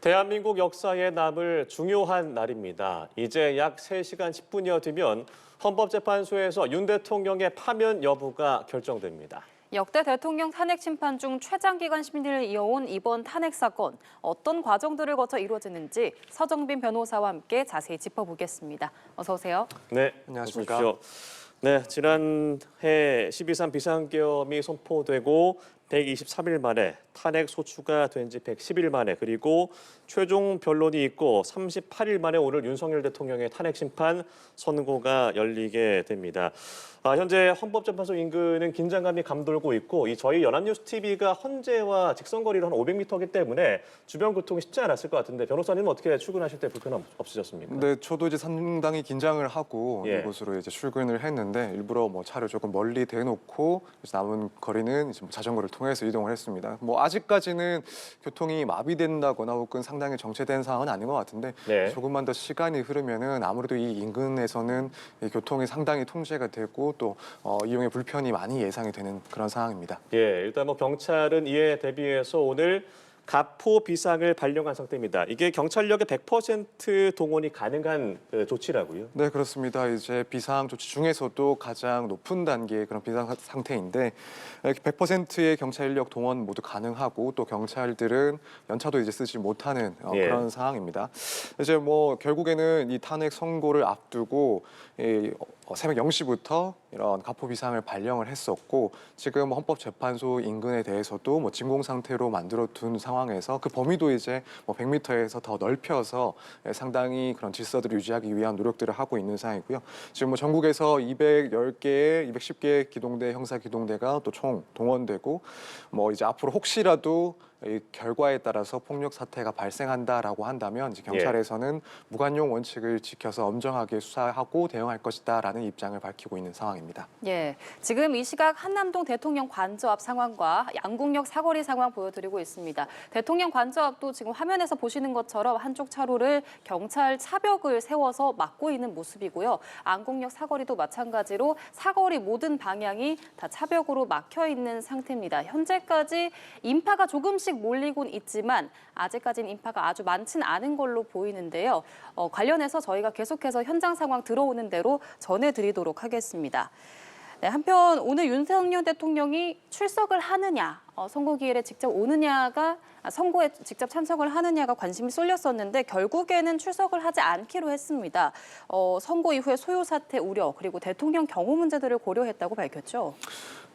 대한민국 역사에 남을 중요한 날입니다. 이제 약 3시간 10분여 뒤면 헌법재판소에서 윤 대통령의 파면 여부가 결정됩니다. 역대 대통령 탄핵 심판 중 최장기간 심리를 이어온 이번 탄핵 사건, 어떤 과정들을 거쳐 이루어지는지 서정빈 변호사와 함께 자세히 짚어보겠습니다. 어서 오세요. 네, 안녕하십니까. 어서 오십시오. 네, 지난해 12.3 비상계엄이 선포되고 123일 만에 탄핵 소추가 된 지 110일 만에, 그리고 최종 변론이 있고 38일 만에 오늘 윤석열 대통령의 탄핵 심판 선고가 열리게 됩니다. 현재 헌법재판소 인근은 긴장감이 감돌고 있고, 저희 연합뉴스 TV가 헌재와 직선거리로 한 500m이기 때문에 주변 교통이 쉽지 않았을 것 같은데, 변호사님은 어떻게 출근하실 때 불편 없으셨습니까? 네, 저도 이제 상당히 긴장을 하고 이곳으로 이제 출근을 했는데, 일부러 뭐 차를 조금 멀리 대놓고 남은 거리는 이제 자전거를 통해서 이동을 했습니다. 뭐 아직까지는 교통이 마비된다거나 혹은 상당히 정체된 상황은 아닌 것 같은데, 조금만 더 시간이 흐르면은 아무래도 이 인근에서는 이 교통이 상당히 통제가 되고 또 이용의 불편이 많이 예상이 되는 그런 상황입니다. 일단 경찰은 이에 대비해서 오늘 가포 비상을 발령한 상태입니다. 이게 경찰력의 100% 동원이 가능한 조치라고요? 네, 그렇습니다. 이제 비상 조치 중에서도 가장 높은 단계의 그런 비상 상태인데, 100%의 경찰 인력 동원 모두 가능하고, 또 경찰들은 연차도 이제 쓰지 못하는 그런 상황입니다. 이제 뭐 결국에는 이 탄핵 선고를 앞두고 새벽 0시부터 이런 가포 비상을 발령을 했었고, 지금 헌법재판소 인근에 대해서도 뭐 진공 상태로 만들어 둔 상황에서 그 범위도 이제 뭐 100m에서 더 넓혀서 상당히 그런 질서들을 유지하기 위한 노력들을 하고 있는 상황이고요. 지금 뭐 전국에서 210개의 210개의 기동대, 형사 기동대가 또 총 동원되고, 뭐 이제 앞으로 혹시라도 이 결과에 따라서 폭력 사태가 발생한다라고 한다면 이제 경찰에서는 무관용 원칙을 지켜서 엄정하게 수사하고 대응할 것이다라는 입장을 밝히고 있는 상황입니다. 지금 이 시각 한남동 대통령 관저 앞 상황과 양궁역 사거리 상황 보여드리고 있습니다. 대통령 관저 앞도 지금 화면에서 보시는 것처럼 한쪽 차로를 경찰 차벽을 세워서 막고 있는 모습이고요. 안국역 사거리도 마찬가지로 사거리 모든 방향이 다 차벽으로 막혀 있는 상태입니다. 현재까지 인파가 조금씩 몰리곤 있지만 아직까지는 인파가 아주 많진 않은 걸로 보이는데요. 관련해서 저희가 계속해서 현장 상황 들어오는 대로 전해드리도록 하겠습니다. 네, 한편 오늘 윤석열 대통령이 출석을 하느냐, 선고기일에 직접 오느냐가 선고에 직접 참석을 하느냐가 관심이 쏠렸었는데 결국에는 출석을 하지 않기로 했습니다. 선고 이후에 소요 사태 우려, 그리고 대통령 경호 문제들을 고려했다고 밝혔죠.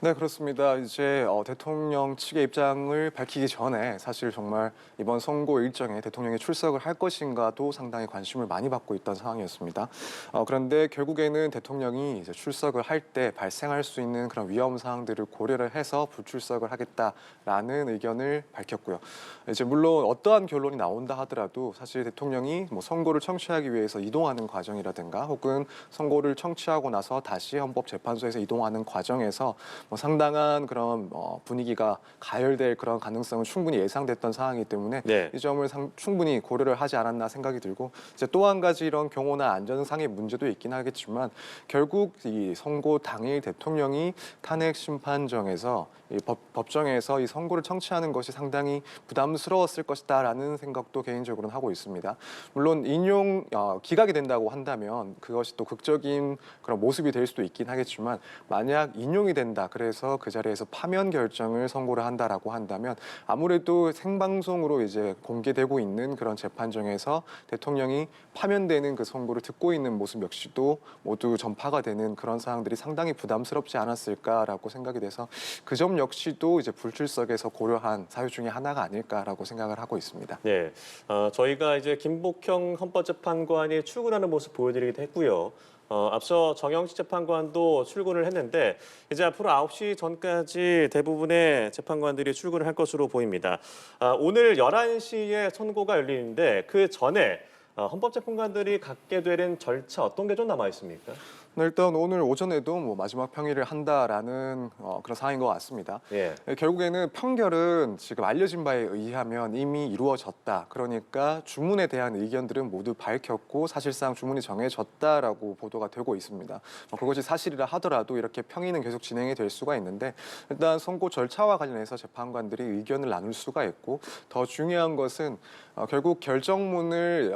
네, 그렇습니다. 이제 대통령 측의 입장을 밝히기 전에 사실 정말 이번 선고 일정에 대통령이 출석을 할 것인가도 상당히 관심을 많이 받고 있던 상황이었습니다. 그런데 결국에는 대통령이 이제 출석을 할 때 발생할 수 있는 그런 위험 사항들을 고려를 해서 불출석을 하겠다라는 의견을 밝혔고요. 이제 물론 어떠한 결론이 나온다 하더라도 사실 대통령이 뭐 선고를 청취하기 위해서 이동하는 과정이라든가 혹은 선고를 청취하고 나서 다시 헌법재판소에서 이동하는 과정에서 뭐 상당한 그런 분위기가 가열될 그런 가능성은 충분히 예상됐던 상황이기 때문에 이 점을 충분히 고려를 하지 않았나 생각이 들고, 이제 또 한 가지 이런 경호나 안전상의 문제도 있긴 하겠지만 결국 이 선고 당일 대통령이 탄핵 심판정에서 법정에서 이 선고를 청취하는 것이 상당히 부담스러웠을 것이다라는 생각도 개인적으로는 하고 있습니다. 물론 인용 기각이 된다고 한다면 그것이 또 극적인 그런 모습이 될 수도 있긴 하겠지만, 만약 인용이 된다, 그래서 그 자리에서 파면 결정을 선고를 한다라고 한다면 아무래도 생방송으로 이제 공개되고 있는 그런 재판정에서 대통령이 파면되는 그 선고를 듣고 있는 모습 역시도 모두 전파가 되는 그런 상황들이 상당히 부담스럽지 않았을까라고 생각이 돼서 그 점 역시도 이제 불출석에서 고려한 사유 중에 하나가 아닐까라고 생각을 하고 있습니다. 저희가 이제 김복형 헌법재판관이 출근하는 모습 보여드리기도 했고요. 앞서 정영식 재판관도 출근을 했는데 이제 앞으로 9시 전까지 대부분의 재판관들이 출근을 할 것으로 보입니다. 오늘 11시에 선고가 열리는데 그 전에 헌법재판관들이 갖게 되는 절차 어떤 게 좀 남아 있습니까? 일단 오늘 오전에도 뭐 마지막 평의를 한다라는 그런 상황인 것 같습니다. 결국에는 판결은 지금 알려진 바에 의하면 이미 이루어졌다. 그러니까 주문에 대한 의견들은 모두 밝혔고 사실상 주문이 정해졌다라고 보도가 되고 있습니다. 그것이 사실이라 하더라도 이렇게 평의는 계속 진행이 될 수가 있는데, 일단 선고 절차와 관련해서 재판관들이 의견을 나눌 수가 있고, 더 중요한 것은 결국 결정문을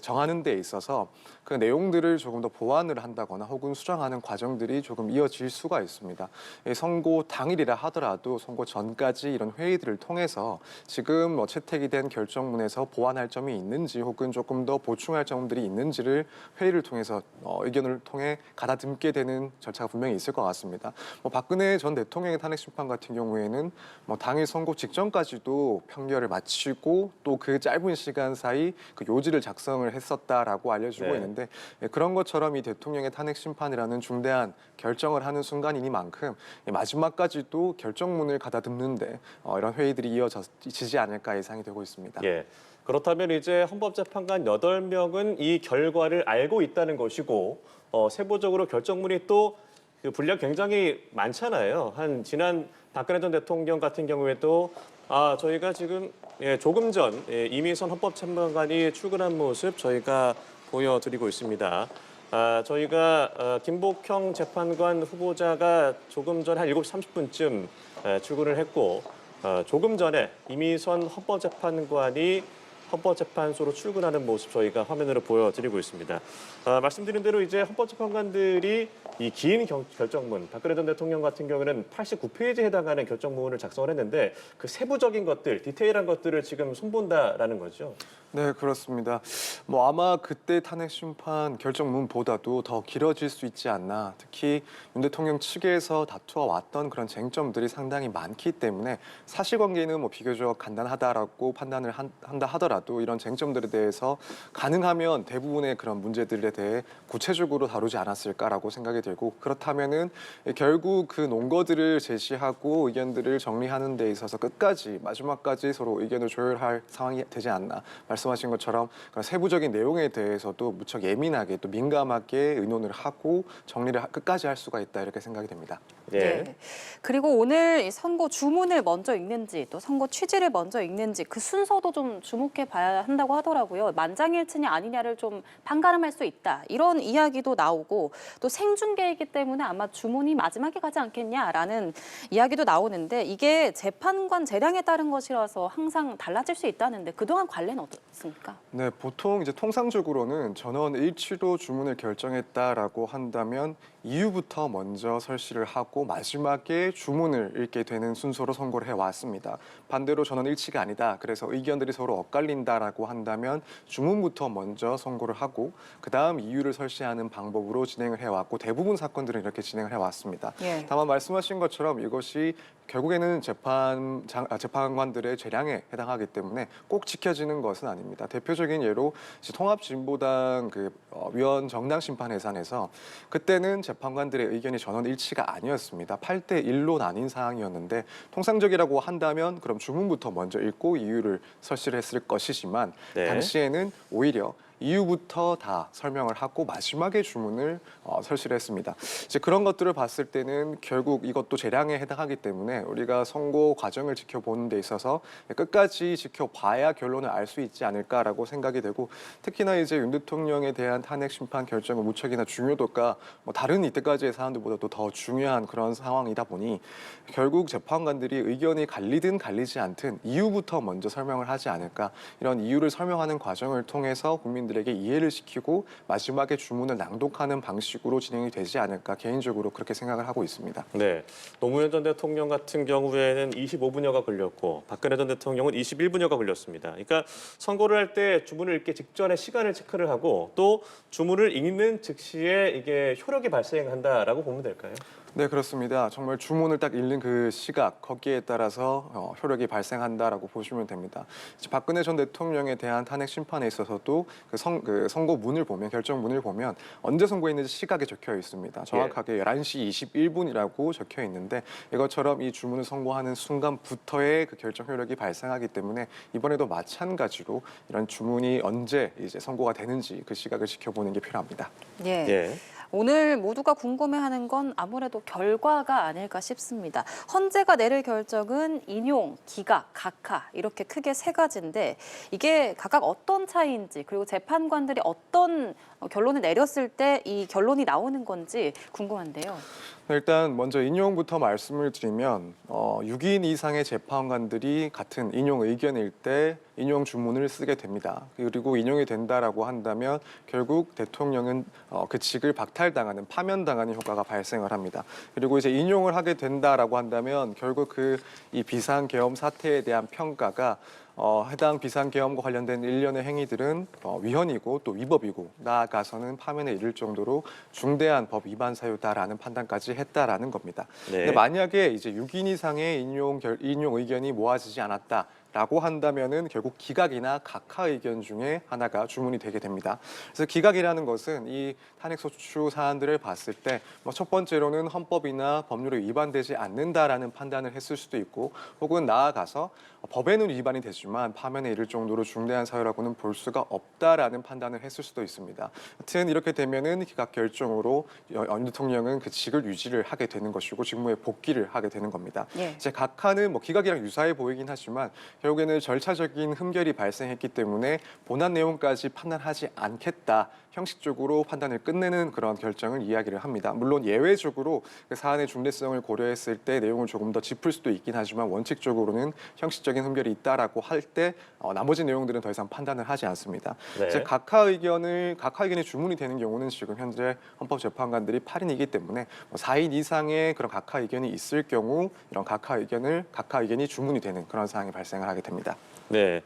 정하는 데 있어서 그 내용들을 조금 더 보완을 한다거나 혹은 수정하는 과정들이 조금 이어질 수가 있습니다. 선고 당일이라 하더라도 선고 전까지 이런 회의들을 통해서 지금 채택이 된 결정문에서 보완할 점이 있는지 혹은 조금 더 보충할 점들이 있는지를 회의를 통해서 의견을 통해 가다듬게 되는 절차가 분명히 있을 것 같습니다. 박근혜 전 대통령의 탄핵 심판 같은 경우에는 당일 선고 직전까지도 판결을 마치고 또 그 짧은 시간 사이 그 요지를 작성을 했었다라고 알려지고 네. 있는데 그런 것처럼 이 대통령의 탄핵 심판이라는 중대한 결정을 하는 순간이니만큼 마지막까지도 결정문을 가다듬는데 이런 회의들이 이어지지 않을까 예상이 되고 있습니다. 예. 그렇다면 이제 헌법재판관 8명은 이 결과를 알고 있다는 것이고 세부적으로 결정문이 또 그 분량 굉장히 많잖아요. 지난 박근혜 전 대통령 같은 경우에도 저희가 지금 조금 전 이미선 헌법재판관이 출근한 모습 저희가 보여드리고 있습니다. 저희가 김복형 재판관 후보자가 조금 전 한 7시 30분쯤 출근을 했고 조금 전에 이미선 헌법재판관이 헌법재판소로 출근하는 모습 저희가 화면으로 보여드리고 있습니다. 말씀드린 대로 이제 헌법재판관들이 이 긴 결정문, 박근혜 전 대통령 같은 경우는 89페이지에 해당하는 결정문을 작성을 했는데 그 세부적인 것들, 디테일한 것들을 지금 손본다라는 거죠. 네, 그렇습니다. 아마 그때 탄핵 심판 결정문보다도 더 길어질 수 있지 않나. 특히 윤 대통령 측에서 다투어 왔던 그런 쟁점들이 상당히 많기 때문에 사실관계는 비교적 간단하다라고 판단을 한다 하더라도 이런 쟁점들에 대해서 가능하면 대부분의 그런 문제들에 대해 구체적으로 다루지 않았을까라고 생각이 들고 그렇다면은 결국 그 논거들을 제시하고 의견들을 정리하는 데 있어서 끝까지 마지막까지 서로 의견을 조율할 상황이 되지 않나. 말씀하신 것처럼 세부적인 내용에 대해서도 무척 예민하게 또 민감하게 의논을 하고 정리를 끝까지 할 수가 있다 이렇게 생각이 됩니다. 네. 네. 그리고 오늘 이 선고 주문을 먼저 읽는지 또 선고 취지를 먼저 읽는지 그 순서도 좀 주목해 봐야 한다고 하더라고요. 만장일치냐 아니냐를 좀 판가름할 수 있다. 이런 이야기도 나오고 또 생중계이기 때문에 아마 주문이 마지막에 가지 않겠냐라는 이야기도 나오는데 이게 재판관 재량에 따른 것이라서 항상 달라질 수 있다는데 그동안 관례는 어떻습니까? 네, 보통 이제 통상적으로는 전원 일치로 주문을 결정했다라고 한다면 이유부터 먼저 설시를 하고 마지막에 주문을 읽게 되는 순서로 선고를 해왔습니다. 반대로 전원 일치가 아니다. 그래서 의견들이 서로 엇갈린다라고 한다면 주문부터 먼저 선고를 하고 그다음 이유를 설시하는 방법으로 진행을 해왔고 대부분 사건들은 이렇게 진행을 해왔습니다. 예. 다만 말씀하신 것처럼 이것이 결국에는 재판관들의 재량에 해당하기 때문에 꼭 지켜지는 것은 아닙니다. 대표적인 예로 통합진보당 위원 정당 심판 해산에서 그때는 재판관들의 의견이 전원 일치가 아니었습니다. 8대 1로 나뉜 상황이었는데 통상적이라고 한다면 그럼 주문부터 먼저 읽고 이유를 설시를 했을 것이지만 네. 당시에는 오히려 이유부터 다 설명을 하고 마지막에 주문을 설시를 했습니다. 이제 그런 것들을 봤을 때는 결국 이것도 재량에 해당하기 때문에 우리가 선고 과정을 지켜보는 데 있어서 끝까지 지켜봐야 결론을 알 수 있지 않을까라고 생각이 되고 특히나 이제 윤 대통령에 대한 탄핵 심판 결정의 무척이나 중요도가 다른 이때까지의 사안들보다도 더 중요한 그런 상황이다 보니 결국 재판관들이 의견이 갈리든 갈리지 않든 이유부터 먼저 설명을 하지 않을까 이런 이유를 설명하는 과정을 통해서 국민들에게 이해를 시키고 마지막에 주문을 낭독하는 방식으로 진행이 되지 않을까 개인적으로 그렇게 생각을 하고 있습니다. 네, 노무현 전 대통령 같은 경우에는 25분여가 걸렸고 박근혜 전 대통령은 21분여가 걸렸습니다. 그러니까 선고를 할 때 주문을 읽기 직전에 시간을 체크를 하고 또 주문을 읽는 즉시에 이게 효력이 발생한다라고 보면 될까요? 네, 그렇습니다. 정말 주문을 딱 읽는 그 시각, 거기에 따라서 효력이 발생한다라고 보시면 됩니다. 박근혜 전 대통령에 대한 탄핵 심판에 있어서도 그 선고문을 보면, 결정문을 보면 언제 선고했는지 시각에 적혀 있습니다. 정확하게 11시 21분이라고 적혀 있는데 이것처럼 이 주문을 선고하는 순간부터의 그 결정 효력이 발생하기 때문에 이번에도 마찬가지로 이런 주문이 언제 이제 선고가 되는지 그 시각을 지켜보는 게 필요합니다. 예. 예. 오늘 모두가 궁금해하는 건 아무래도 결과가 아닐까 싶습니다. 헌재가 내릴 결정은 인용, 기각, 각하 이렇게 크게 세 가지인데 이게 각각 어떤 차이인지 그리고 재판관들이 어떤 결론을 내렸을 때 이 결론이 나오는 건지 궁금한데요. 일단 먼저 인용부터 말씀을 드리면 6인 이상의 재판관들이 같은 인용 의견일 때 인용 주문을 쓰게 됩니다. 그리고 인용이 된다라고 한다면 결국 대통령은 그 직을 박탈당하는 파면당하는 효과가 발생을 합니다. 그리고 이제 인용을 하게 된다라고 한다면 결국 이 비상계엄 사태에 대한 평가가 해당 비상계엄과 관련된 일련의 행위들은 위헌이고 또 위법이고 나아가서는 파면에 이를 정도로 중대한 법 위반 사유다라는 판단까지 했다라는 겁니다. 네. 근데 만약에 이제 6인 이상의 인용 의견이 모아지지 않았다. 라고 한다면은 결국 기각이나 각하 의견 중에 하나가 주문이 되게 됩니다. 그래서 기각이라는 것은 이 탄핵소추 사안들을 봤을 때 첫 번째로는 헌법이나 법률에 위반되지 않는다라는 판단을 했을 수도 있고 혹은 나아가서 법에는 위반이 되지만 파면에 이를 정도로 중대한 사유라고는 볼 수가 없다라는 판단을 했을 수도 있습니다. 하여튼 이렇게 되면은 기각 결정으로 윤 대통령은 그 직을 유지를 하게 되는 것이고 직무에 복귀를 하게 되는 겁니다. 예. 이제 각하는 기각이랑 유사해 보이긴 하지만 결국에는 절차적인 흠결이 발생했기 때문에 본안 내용까지 판단하지 않겠다. 형식적으로 판단을 끝내는 그런 결정을 이야기를 합니다. 물론 예외적으로 그 사안의 중대성을 고려했을 때 내용을 조금 더 짚을 수도 있긴 하지만 원칙적으로는 형식적인 흠결이 있다라고 할 때 나머지 내용들은 더 이상 판단을 하지 않습니다. 네. 이제 각하 의견이 주문이 되는 경우는 지금 현재 헌법재판관들이 8인이기 때문에 4인 이상의 그런 각하 의견이 있을 경우 이런 각하 의견이 주문이 되는 그런 상황이 발생을 하게 됩니다. 네.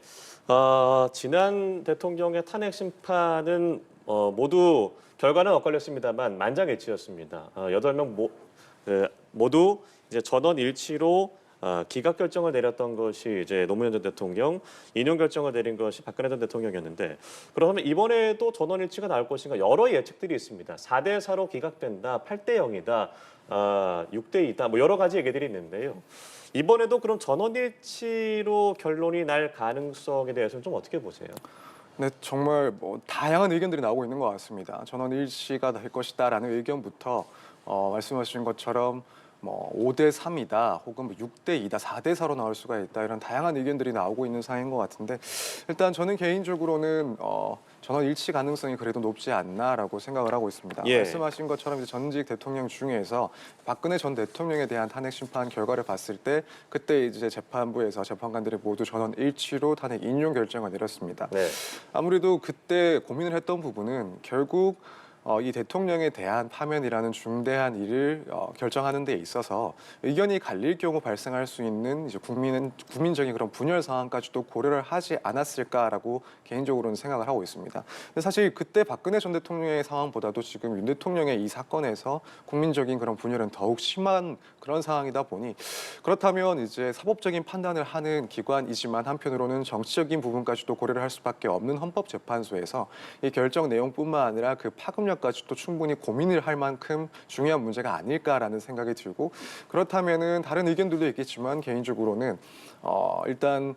지난 대통령의 탄핵 심판은 모두 결과는 엇갈렸습니다만 만장일치였습니다. 8명 모두 이제 전원 일치로 기각 결정을 내렸던 것이 이제 노무현 전 대통령, 인용 결정을 내린 것이 박근혜 전 대통령이었는데 그러면 이번에도 전원 일치가 나올 것인가 여러 예측들이 있습니다. 4대 4로 기각된다, 8대 0이다, 6대 2다, 여러 가지 얘기들이 있는데요. 이번에도 그럼 전원 일치로 결론이 날 가능성에 대해서는 좀 어떻게 보세요? 네, 정말 다양한 의견들이 나오고 있는 것 같습니다. 전원 일치가 될 것이다라는 의견부터 말씀하신 것처럼 5대 3이다 혹은 6대 2다, 4대 4로 나올 수가 있다 이런 다양한 의견들이 나오고 있는 상황인 것 같은데 일단 저는 개인적으로는 전원 일치 가능성이 그래도 높지 않나라고 생각을 하고 있습니다. 예. 말씀하신 것처럼 이제 전직 대통령 중에서 박근혜 전 대통령에 대한 탄핵 심판 결과를 봤을 때 그때 이제 재판부에서 재판관들이 모두 전원 일치로 탄핵 인용 결정을 내렸습니다. 네. 아무래도 그때 고민을 했던 부분은 결국 이 대통령에 대한 파면이라는 중대한 일을 결정하는 데 있어서 의견이 갈릴 경우 발생할 수 있는 이제 국민적인 그런 분열 상황까지도 고려를 하지 않았을까라고 개인적으로는 생각을 하고 있습니다. 근데 사실 그때 박근혜 전 대통령의 상황보다도 지금 윤 대통령의 이 사건에서 국민적인 그런 분열은 더욱 심한 그런 상황이다 보니 그렇다면 이제 사법적인 판단을 하는 기관이지만 한편으로는 정치적인 부분까지도 고려를 할 수밖에 없는 헌법재판소에서 이 결정 내용뿐만 아니라 그 파급력까지도 충분히 고민을 할 만큼 중요한 문제가 아닐까라는 생각이 들고 그렇다면은 다른 의견들도 있겠지만 개인적으로는 일단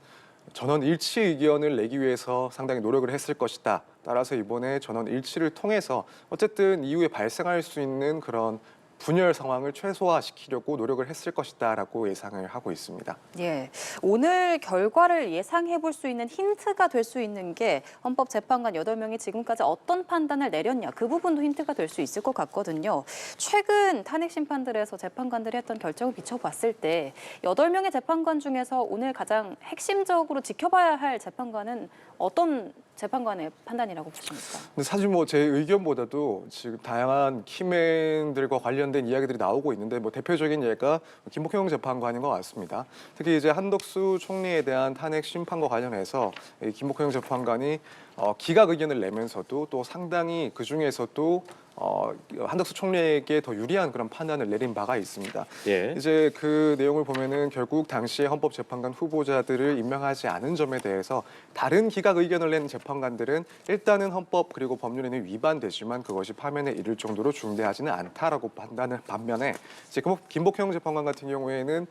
전원 일치 의견을 내기 위해서 상당히 노력을 했을 것이다. 따라서 이번에 전원 일치를 통해서 어쨌든 이후에 발생할 수 있는 그런 분열 상황을 최소화시키려고 노력을 했을 것이다라고 예상을 하고 있습니다. 예, 오늘 결과를 예상해 볼 수 있는 힌트가 될 수 있는 게 헌법재판관 8명이 지금까지 어떤 판단을 내렸냐 그 부분도 힌트가 될 수 있을 것 같거든요. 최근 탄핵 심판들에서 재판관들이 했던 결정을 비춰봤을 때 8명의 재판관 중에서 오늘 가장 핵심적으로 지켜봐야 할 재판관은 어떤 재판관의 판단이라고 보십니까? 근데 사실 제 의견보다도 지금 다양한 키맨들과 관련된 이야기들이 나오고 있는데 대표적인 예가 김복형 재판관인 것 같습니다. 특히 이제 한덕수 총리에 대한 탄핵 심판과 관련해서 이 김복형 재판관이 기각 의견을 내면서도 또 상당히 그 중에서도 한덕수 총리에게 더 유리한 그런 판단을 내린 바가 있습니다. 예. 이제 그 내용을 보면은 결국 당시에 헌법재판관 후보자들을 임명하지 않은 점에 대해서 다른 기각 의견을 낸 재판관들은 일단은 헌법 그리고 법률에는 위반되지만 그것이 파면에 이를 정도로 중대하지는 않다라고 판단을 반면에 이제 김복형 재판관 같은 경우에는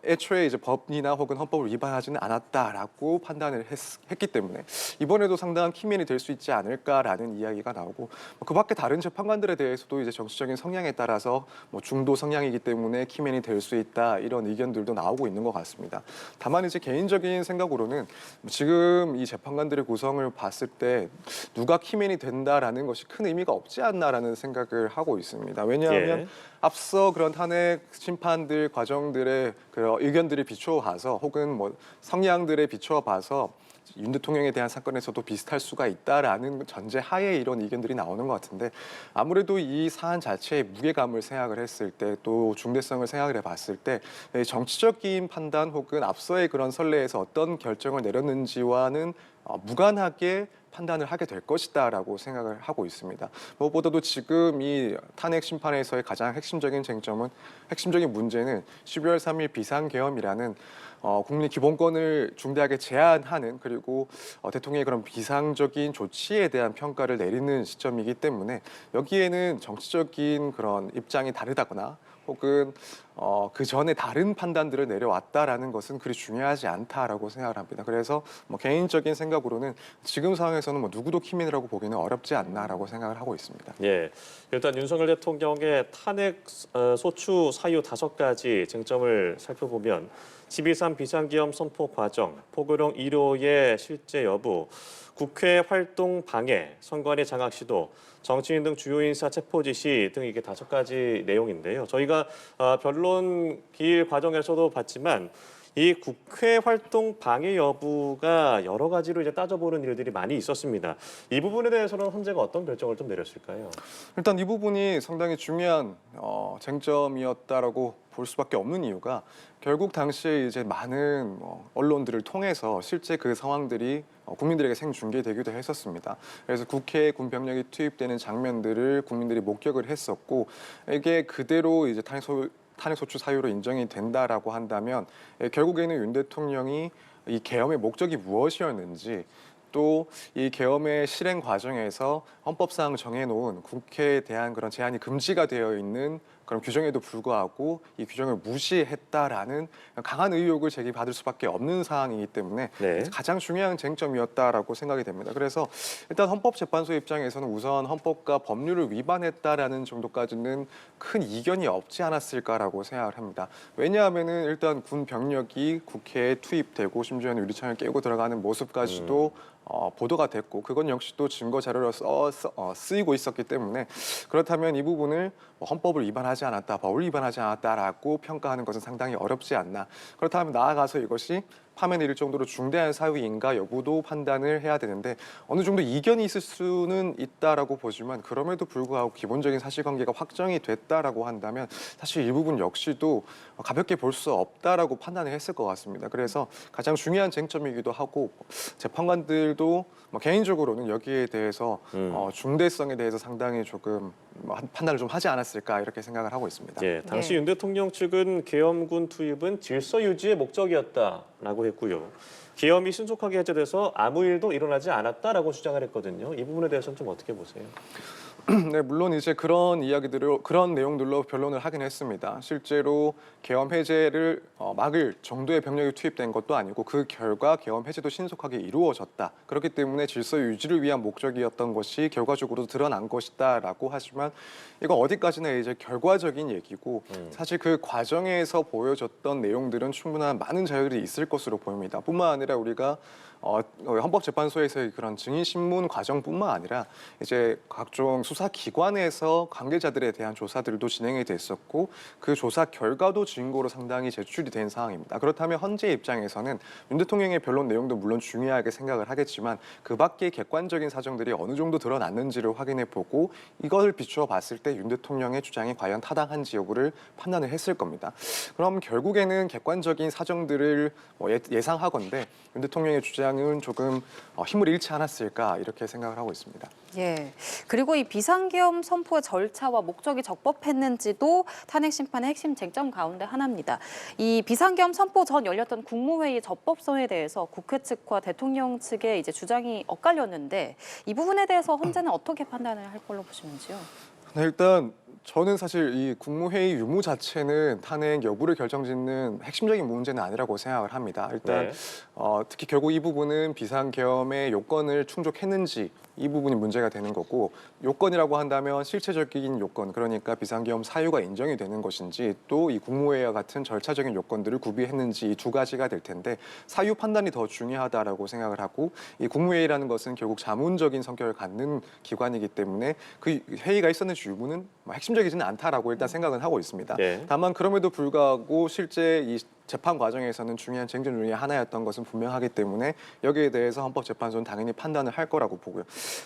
애초에 이제 법이나 혹은 헌법을 위반하지는 않았다라고 판단을 했기 때문에 이번에도 상당한 키맨이 될 수 있지 않을까라는 이야기가 나오고 그밖에 다른 재판관들에 대해서도 이제 정치적인 성향에 따라서 중도 성향이기 때문에 키맨이 될 수 있다 이런 의견들도 나오고 있는 것 같습니다. 다만 이제 개인적인 생각으로는 지금 이 재판관들의 구성을 봤을 때 누가 키맨이 된다라는 것이 큰 의미가 없지 않나라는 생각을 하고 있습니다. 왜냐하면 예. 앞서 그런 탄핵 심판들 과정들의 그 의견들이 비추어 봐서 혹은 뭐 성향들에 비추어 봐서 윤 대통령에 대한 사건에서도 비슷할 수가 있다라는 전제 하에 이런 의견들이 나오는 것 같은데 아무래도 이 사안 자체의 무게감을 생각을 했을 때 또 중대성을 생각을 해봤을 때 정치적인 판단 혹은 앞서의 그런 선례에서 어떤 결정을 내렸는지와는 무관하게 판단을 하게 될 것이다라고 생각을 하고 있습니다. 무엇보다도 지금 이 탄핵 심판에서의 가장 핵심적인 문제는 12월 3일 비상계엄이라는 국민 기본권을 중대하게 제한하는 그리고 대통령의 그런 비상적인 조치에 대한 평가를 내리는 시점이기 때문에 여기에는 정치적인 그런 입장이 다르다거나 혹은 그 전에 다른 판단들을 내려왔다라는 것은 그리 중요하지 않다라고 생각을 합니다. 그래서 뭐 개인적인 생각으로는 지금 상황에서는 뭐 누구도 키민이라고 보기는 어렵지 않나라고 생각을 하고 있습니다. 예, 일단 윤석열 대통령의 탄핵 소추 사유 5가지 쟁점을 살펴보면 12.3 비상계엄 선포 과정, 포고령 1호의 실제 여부, 국회 활동 방해, 선관위 장악 시도, 정치인 등 주요 인사 체포 지시 등 이게 5가지 내용인데요. 저희가 변론 기일 과정에서도 봤지만 이 국회 활동 방해 여부가 여러 가지로 이제 따져보는 일들이 많이 있었습니다. 이 부분에 대해서는 헌재가 어떤 결정을 좀 내렸을까요? 일단 이 부분이 상당히 중요한 쟁점이었다라고 볼 수밖에 없는 이유가 결국 당시에 이제 많은 언론들을 통해서 실제 그 상황들이 국민들에게 생중계되기도 했었습니다. 그래서 국회에 군 병력이 투입되는 장면들을 국민들이 목격을 했었고 이게 그대로 이제 탄핵 소추 사유로 인정이 된다라고 한다면 결국에는 윤 대통령이 이 계엄의 목적이 무엇이었는지 또 이 계엄의 실행 과정에서 헌법상 정해놓은 국회에 대한 그런 제한이 금지가 되어 있는 그런 규정에도 불구하고 이 규정을 무시했다라는 강한 의혹을 제기받을 수밖에 없는 상황이기 때문에 네. 가장 중요한 쟁점이었다라고 생각이 됩니다. 그래서 일단 헌법재판소 입장에서는 우선 헌법과 법률을 위반했다라는 정도까지는 큰 이견이 없지 않았을까라고 생각을 합니다. 왜냐하면은 일단 군 병력이 국회에 투입되고 심지어는 유리창을 깨고 들어가는 모습까지도 보도가 됐고 그건 역시도 증거 자료로 쓰이고 있었기 때문에 그렇다면 이 부분을 헌법을 위반하지 않았다, 법을 위반하지 않았다라고 평가하는 것은 상당히 어렵지 않나. 그렇다면 나아가서 이것이 파면에 이를 정도로 중대한 사유인가 여부도 판단을 해야 되는데 어느 정도 이견이 있을 수는 있다라고 보지만 그럼에도 불구하고 기본적인 사실관계가 확정이 됐다라고 한다면 사실 이 부분 역시도 가볍게 볼 수 없다라고 판단을 했을 것 같습니다. 그래서 가장 중요한 쟁점이기도 하고 재판관들도 개인적으로는 여기에 대해서 중대성에 대해서 상당히 조금 판단을 좀 하지 않았을까 이렇게 생각을 하고 있습니다. 예, 당시 네. 윤 대통령 측은 계엄군 투입은 질서 유지의 목적이었다라고 했고요. 계엄이 신속하게 해제돼서 아무 일도 일어나지 않았다라고 주장을 했거든요. 이 부분에 대해서는 좀 어떻게 보세요? 네, 물론 이제 그런 내용들로 변론을 하긴 했습니다. 실제로 계엄 해제를 막을 정도의 병력이 투입된 것도 아니고 그 결과 계엄 해제도 신속하게 이루어졌다. 그렇기 때문에 질서 유지를 위한 목적이었던 것이 결과적으로 드러난 것이다라고 하지만 이거 어디까지나 이제 결과적인 얘기고 사실 그 과정에서 보여졌던 내용들은 충분한 많은 자료들이 있을 것으로 보입니다. 뿐만 아니라 우리가 헌법재판소에서의 그런 증인신문 과정뿐만 아니라 이제 각종 수사기관에서 관계자들에 대한 조사들도 진행이 됐었고 그 조사 결과도 증거로 상당히 제출이 된 상황입니다. 그렇다면 헌재 입장에서는 윤 대통령의 변론 내용도 물론 중요하게 생각을 하겠지만 그 밖의 객관적인 사정들이 어느 정도 드러났는지를 확인해 보고 이걸 비추어 봤을 때 윤 대통령의 주장이 과연 타당한지 여부를 판단을 했을 겁니다. 그럼 결국에는 객관적인 사정들을 예상하건대 윤 대통령의 주장은 조금 힘을 잃지 않았을까 이렇게 생각을 하고 있습니다. 예. 그리고 이 비상계엄 선포의 절차와 목적이 적법했는지도 탄핵 심판의 핵심 쟁점 가운데 하나입니다. 이 비상계엄 선포 전 열렸던 국무회의 적법성에 대해서 국회 측과 대통령 측의 이제 주장이 엇갈렸는데 이 부분에 대해서 헌재는 어떻게 판단을 할 걸로 보시는지요? 네, 일단 저는 사실 이 국무회의 유무 자체는 탄핵 여부를 결정짓는 핵심적인 문제는 아니라고 생각을 합니다. 일단 네. 특히 결국 이 부분은 비상계엄의 요건을 충족했는지 이 부분이 문제가 되는 거고 요건이라고 한다면 실체적인 요건 그러니까 비상계엄 사유가 인정이 되는 것인지 또 이 국무회의와 같은 절차적인 요건들을 구비했는지 이 두 가지가 될 텐데 사유 판단이 더 중요하다라고 생각을 하고 이 국무회의라는 것은 결국 자문적인 성격을 갖는 기관이기 때문에 그 회의가 있었는지 유무는 핵심적인 혁신적이지는 않다라고 일단 생각은 하고 있습니다. 네. 다만 그럼에도 불구하고 실제 이 재판 과정에서는 중요한 쟁점 중에 하나였던 것은 분명하기 때문에 여기에 대해서 헌법재판소는 당연히 판단을 할 거라고 보고요.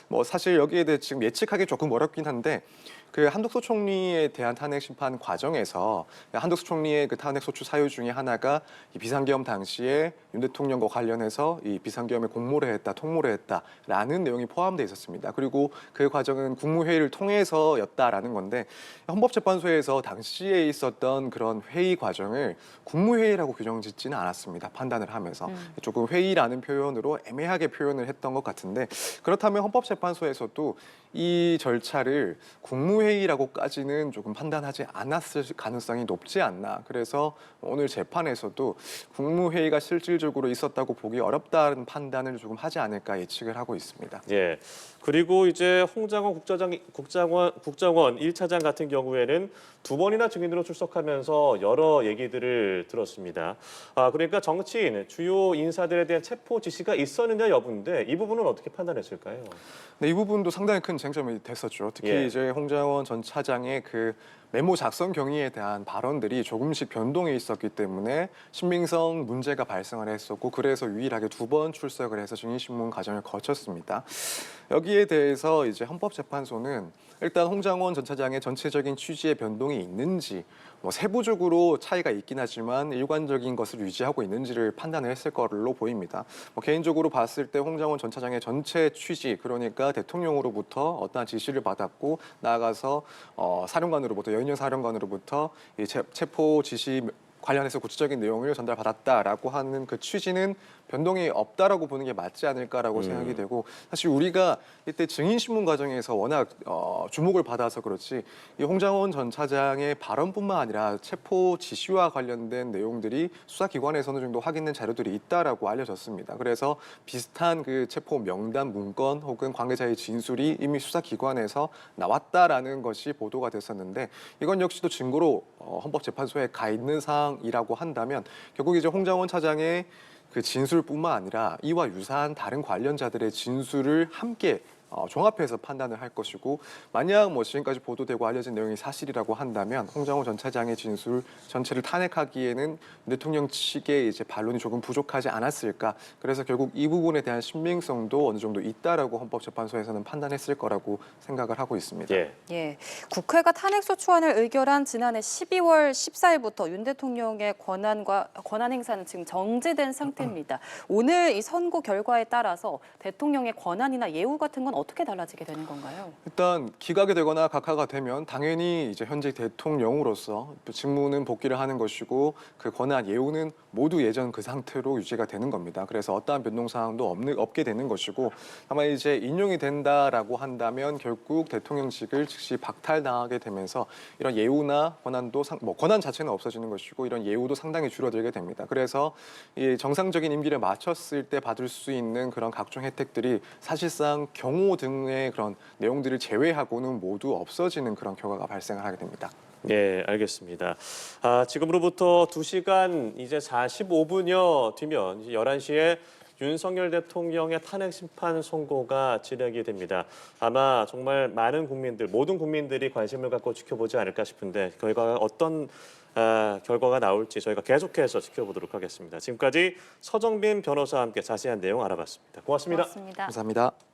뭐 사실 여기에 대해 지금 예측하기 조금 어렵긴 한데 그 한덕수 총리에 대한 탄핵 심판 과정에서 한덕수 총리의 그 탄핵 소추 사유 중에 하나가 이 비상계엄 당시에 윤 대통령과 관련해서 이 비상계엄에 공모를 했다, 통모를 했다라는 내용이 포함되어 있었습니다. 그리고 그 과정은 국무회의를 통해서였다라는 건데 헌법재판소에서 당시에 있었던 그런 회의 과정을 국무회의라고 규정짓지는 않았습니다. 판단을 하면서 조금 회의라는 표현으로 애매하게 표현을 했던 것 같은데 그렇다면 헌법재판소에서도 이 절차를 국무회의라고까지는 조금 판단하지 않았을 가능성이 높지 않나. 그래서 오늘 재판에서도 국무회의가 실질적으로 있었다고 보기 어렵다는 판단을 조금 하지 않을까 예측을 하고 있습니다. 예. 그리고 이제 홍장원 국정원 1차장 같은 경우에는 두 번이나 증인으로 출석하면서 여러 얘기들을 들었습니다. 그러니까 정치인, 주요 인사들에 대한 체포 지시가 있었느냐 여부인데 이 부분은 어떻게 판단했을까요? 네, 이 부분도 상당히 큰 쟁점이 됐었죠. 특히 예. 이제 홍장원 전 차장의 그 메모 작성 경위에 대한 발언들이 조금씩 변동해 있었기 때문에 신빙성 문제가 발생을 했었고 그래서 유일하게 두 번 출석을 해서 증인신문 과정을 거쳤습니다. 여기에 대해서 이제 헌법재판소는 일단 홍장원 전 차장의 전체적인 취지의 변동이 있는지 뭐 세부적으로 차이가 있긴 하지만 일관적인 것을 유지하고 있는지를 판단을 했을 걸로 보입니다. 뭐 개인적으로 봤을 때 홍장원 전 차장의 전체 취지 그러니까 대통령으로부터 어떠한 지시를 받았고 나아가서 사령관으로부터 여인영 사령관으로부터 이 체포 지시 관련해서 구체적인 내용을 전달받았다라고 하는 그 취지는 변동이 없다라고 보는 게 맞지 않을까라고 생각이 되고 사실 우리가 이때 증인신문 과정에서 워낙 주목을 받아서 그렇지 이 홍장원 전 차장의 발언뿐만 아니라 체포 지시와 관련된 내용들이 수사기관에서 어느 정도 확인된 자료들이 있다라고 알려졌습니다. 그래서 비슷한 그 체포 명단 문건 혹은 관계자의 진술이 이미 수사기관에서 나왔다라는 것이 보도가 됐었는데 이건 역시도 증거로 헌법재판소에 가 있는 사항이라고 한다면 결국 이제 홍장원 차장의 그 진술뿐만 아니라 이와 유사한 다른 관련자들의 진술을 함께 종합해서 판단을 할 것이고 만약 뭐 지금까지 보도되고 알려진 내용이 사실이라고 한다면 홍장호 전 차장의 진술 전체를 탄핵하기에는 대통령 측의 이제 반론이 조금 부족하지 않았을까. 그래서 결국 이 부분에 대한 신빙성도 어느 정도 있다라고 헌법재판소에서는 판단했을 거라고 생각을 하고 있습니다. 예. 예, 국회가 탄핵소추안을 의결한 지난해 12월 14일부터 윤 대통령의 권한 행사는 지금 정지된 상태입니다. 오늘 이 선고 결과에 따라서 대통령의 권한이나 예우 같은 건 어떻게 달라지게 되는 건가요? 일단 기각이 되거나 각하가 되면 당연히 이제 현직 대통령으로서 직무는 복귀를 하는 것이고 그 권한 예우는 모두 예전 그 상태로 유지가 되는 겁니다. 그래서 어떠한 변동 사항도 없게 되는 것이고 다만 이제 인용이 된다라고 한다면 결국 대통령직을 즉시 박탈당하게 되면서 이런 예우나 권한도 권한 자체는 없어지는 것이고 이런 예우도 상당히 줄어들게 됩니다. 그래서 이 정상적인 임기를 마쳤을 때 받을 수 있는 그런 각종 혜택들이 사실상 경호 등의 그런 내용들을 제외하고는 모두 없어지는 그런 결과가 발생을 하게 됩니다. 네, 알겠습니다. 지금으로부터 2시간 이제 45분여 뒤면 이제 11시에 윤석열 대통령의 탄핵 심판 선고가 진행이 됩니다. 아마 정말 많은 국민들, 모든 국민들이 관심을 갖고 지켜보지 않을까 싶은데 결과가 어떤 결과가 나올지 저희가 계속해서 지켜보도록 하겠습니다. 지금까지 서정빈 변호사와 함께 자세한 내용 알아봤습니다. 고맙습니다. 고맙습니다. 감사합니다.